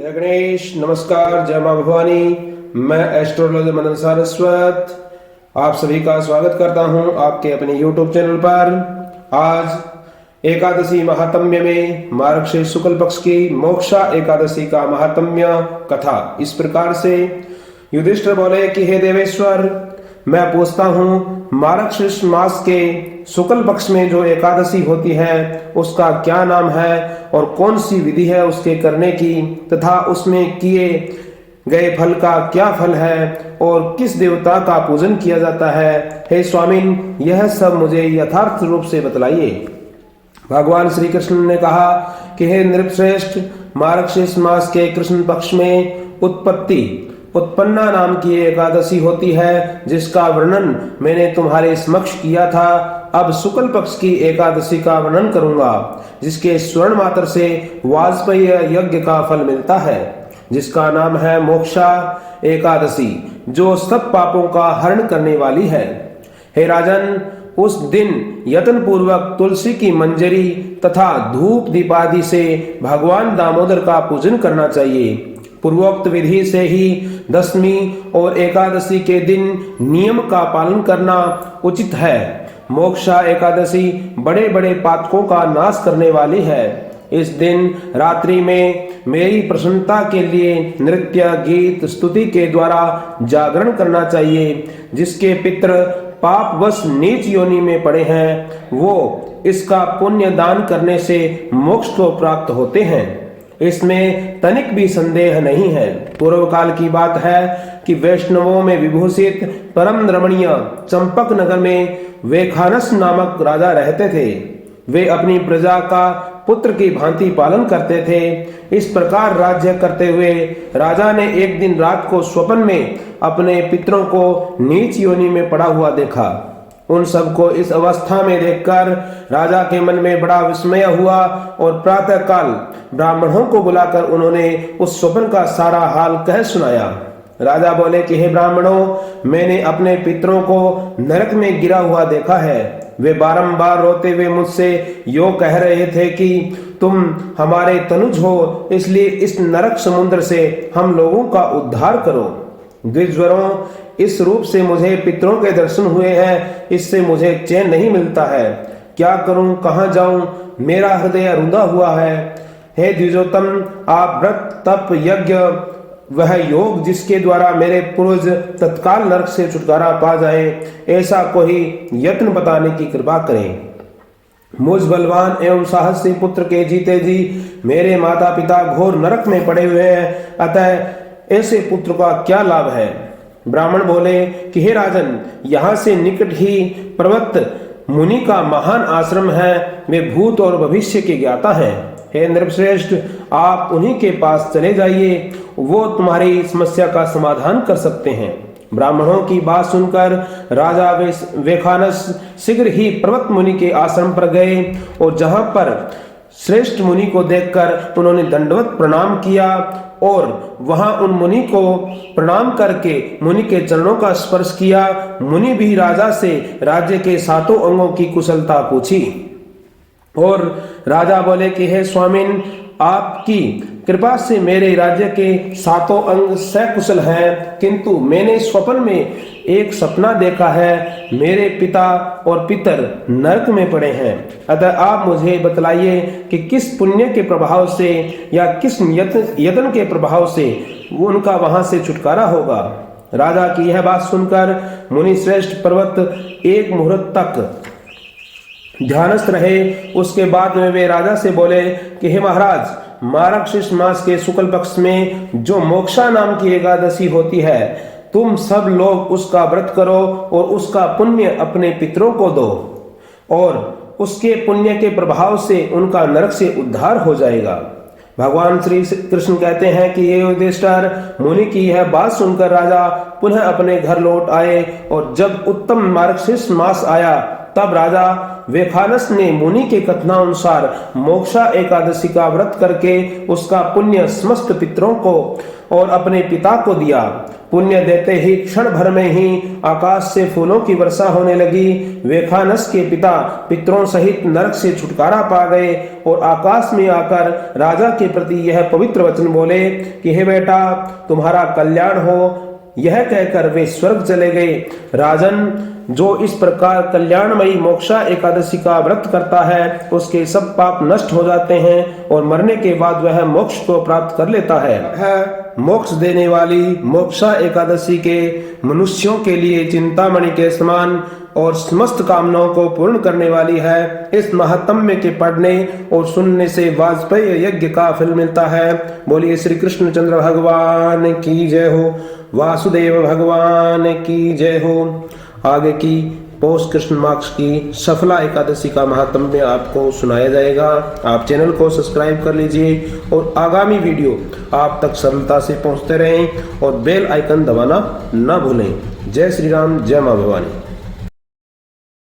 जय गणेश। नमस्कार, जय मां भवानी। मैं एस्ट्रोलॉजर मदन सारस्वत आप सभी का स्वागत करता हूं आपके अपने YouTube चैनल पर। आज एकादशी महात्म्य में मार्गशीर्ष शुक्ल पक्ष की मोक्षा एकादशी का महात्म्य कथा इस प्रकार से। युधिष्ठिर बोले कि हे देवेश्वर, मैं पूछता हूँ मार्गशीर्ष मास के शुक्ल पक्ष में जो एकादशी होती है उसका क्या नाम है और कौन सी विधि है उसके करने की, तथा उसमें किए गए फल का क्या फल है और किस देवता का पूजन किया जाता है। हे स्वामिन, यह सब मुझे यथार्थ रूप से बतलाइए। भगवान श्री कृष्ण ने कहा कि हे नृपश्रेष्ठ, मार्गशीर्ष मास के कृष्ण पक्ष में उत्पन्ना नाम की एकादशी होती है जिसका वर्णन मैंने तुम्हारे समक्ष किया था। अब शुक्ल पक्ष की एकादशी का वर्णन करूंगा जिसके स्वर्ण मात्र से वाजपेयी यज्ञ का फल मिलता है, जिसका नाम है मोक्षा एकादशी, जो सब पापों का हरण करने वाली है। हे राजन, उस दिन यत्न पूर्वक तुलसी की मंजरी तथा धूप दीपादि से भगवान दामोदर का पूजन करना चाहिए। पूर्वोक्त विधि से ही दशमी और एकादशी के दिन नियम का पालन करना उचित है। मोक्षा एकादशी बड़े बड़े पातकों का नाश करने वाली है। इस दिन रात्रि में मेरी प्रसन्नता के लिए नृत्य गीत स्तुति के द्वारा जागरण करना चाहिए। जिसके पितृ पापवश नीच योनि में पड़े हैं वो इसका पुण्य दान करने से मोक्ष को प्राप्त होते हैं, इसमें तनिक भी संदेह नहीं है। पूर्व काल की बात है कि वैष्णवों में विभूषित परम रमणीय चंपक नगर में वेखानस नामक राजा रहते थे। वे अपनी प्रजा का पुत्र की भांति पालन करते थे। इस प्रकार राज्य करते हुए राजा ने एक दिन रात को स्वप्न में अपने पितरों को नीच योनि में पड़ा हुआ देखा। उन सबको इस अवस्था में देखकर राजा के मन में बड़ा विस्मय हुआ और प्रातः काल ब्राह्मणों को बुलाकर उन्होंने उस स्वप्न का सारा हाल कह सुनाया। राजा बोले कि हे ब्राह्मणों, मैंने अपने पितरों को नरक में गिरा हुआ देखा है। वे बारंबार रोते हुए मुझसे यो कह रहे थे कि तुम हमारे तनुज हो, इसलिए इस नरक समुद्र से हम लोगों का उद्धार करो। द्विजवरों, इस रूप से मुझे पितरों के दर्शन हुए हैं, इससे मुझे चैन नहीं मिलता है। क्या करूं, कहां जाऊं, मेरा हृदय रुंधा हुआ है। हे द्विजोत्तम, आप व्रत तप यज्ञ वह योग जिसके द्वारा मेरे पूर्वज तत्काल नरक से छुटकारा पा जाए, ऐसा कोई यत्न बताने की कृपा करें। मुझ बलवान एवं साहसी पुत्र के जीते जी मेरे माता पिता घोर नरक में पड़े हुए हैं, अतः ऐसे पुत्र का क्या लाभ है। ब्राह्मण बोले कि हे राजन, यहाँ से निकट ही पर्वत मुनि का महान आश्रम है। वे भूत और भविष्य के ज्ञाता हैं। हे नृपश्रेष्ठ, आप उन्हीं के पास चले जाइए, वो तुम्हारी समस्या का समाधान कर सकते हैं। ब्राह्मणों की बात सुनकर राजा वेखानस शीघ्र ही पर्वत मुनि के आश्रम पर गए और जहां पर श्रेष्ठ मुनि को देखकर उन्होंने दंडवत प्रणाम किया और वहां उन मुनि को प्रणाम करके मुनि के चरणों का स्पर्श किया। मुनि भी राजा से राज्य के सातों अंगों की कुशलता पूछी और राजा बोले कि हे स्वामिन, आपकी कृपा से मेरे राज्य के सातों अंग सकुशल हैं, किंतु मैंने स्वप्न में एक सपना देखा है, मेरे पिता और पितर नरक में पड़े हैं। अतः आप मुझे बतलाइए कि किस पुण्य के प्रभाव से या किस यत्न के प्रभाव से उनका वहां से छुटकारा होगा। राजा की यह बात सुनकर मुनि श्रेष्ठ पर्वत एक मुहूर्त तक ध्यानस्थ रहे। उसके बाद में वे राजा से बोले कि हे महाराज, मार्गशीर्ष मास के शुक्ल पक्ष में जो मोक्षा नाम की एकादशी होती है, तुम सब लोग उसका व्रत करो और उसका पुण्य अपने पितरों को दो और उसके पुण्य के प्रभाव से उनका नरक से उद्धार हो जाएगा। भगवान श्री कृष्ण कहते हैं कि ये युधिष्ठिर, मुनि की यह बात सुनकर राजा पुनः अपने घर लौट आए और जब उत्तम मार्गशीर्ष मास आया तब राजा वेखानस ने मुनि के कथनानुसार मोक्षा एकादशी का व्रत करके उसका पुण्य समस्त पितरों को और अपने पिता को दिया। पुण्य देते ही क्षण भर में ही आकाश से फूलों की वर्षा होने लगी। वेखानस के पिता पितरों सहित नरक से छुटकारा पा गए और आकाश में आकर राजा के प्रति यह पवित्र वचन बोले कि हे बेटा, तुम्हारा कल्याण हो। यह कहकर वे स्वर्ग चले गए। राजन, जो इस प्रकार कल्याणमयी मोक्षा एकादशी का व्रत करता है उसके सब पाप नष्ट हो जाते हैं और मरने के बाद वह मोक्ष को प्राप्त कर लेता है। मोक्ष देने वाली मोक्षा एकादशी के मनुष्यों के लिए चिंतामणि के समान और समस्त कामनाओं को पूर्ण करने वाली है। इस महात्म्य के पढ़ने और सुनने से वाजपेयी यज्ञ का फल मिलता है। बोलिए श्री कृष्णचंद्र भगवान की जय हो, वासुदेव भगवान की जय हो। आगे की पौष कृष्ण मास की सफला एकादशी का महात्म्य आपको सुनाया जाएगा। आप चैनल को सब्सक्राइब कर लीजिए और आगामी वीडियो आप तक सरलता से पहुंचते रहें और बेल आइकन दबाना न भूलें। जय श्री राम, जय मां भवानी।